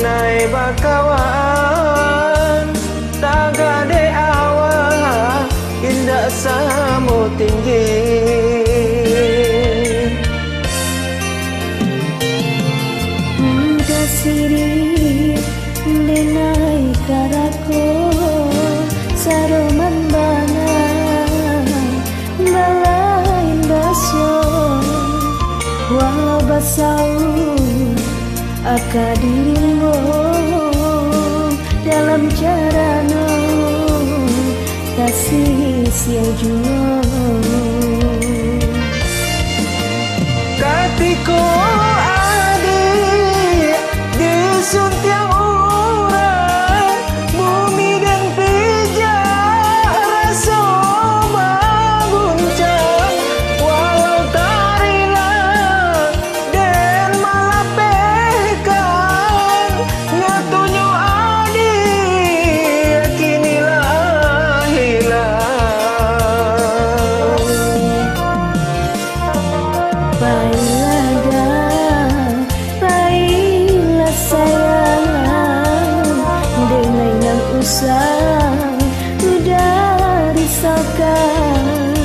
denai bakawan tagade awa indah samu tinggi kasiri denai karako saroman bana balain baso walau basau aka dirimu dalam carano kasih sia jua katiko adik disuntiang urang bumi dan pijak rasa baguncang walau tarila dan malapekan ngatunyo adik kinilah hilang baiklah sayang denai nang usah udah risaukan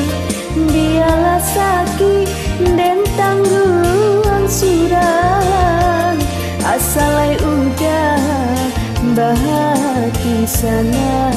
biarlah sakit dan tangguhan surang asalai udah bahati sana.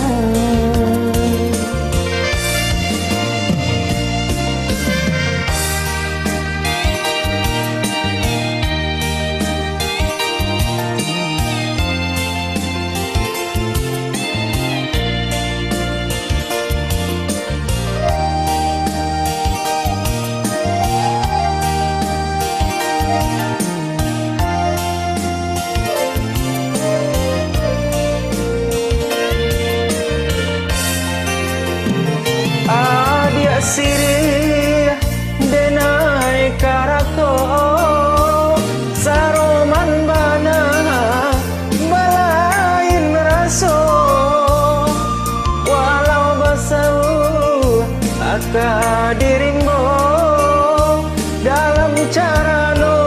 Adia sirih denai karako saroman bana balain raso walau basau aka dirimu dalam carano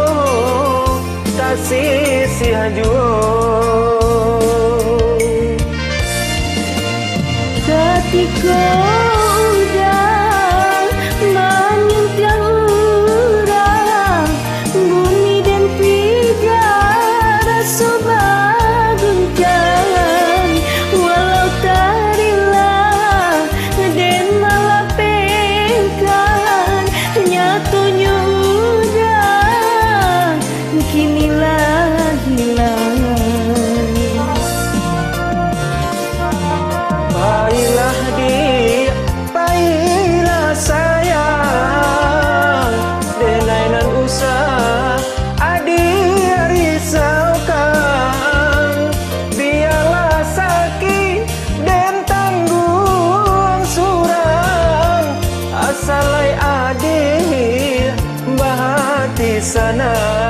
kasih sia jua Ketika udah menyentuh urang bumi dan pijar rasa baguncang walau tarilah dan malapekan nyatunya udah kinilah hilang. Baiklah dia, baiklah sayang denai nan usah adik risaukan biarlah sakit dan tanggung surang asalai adik bahati sana.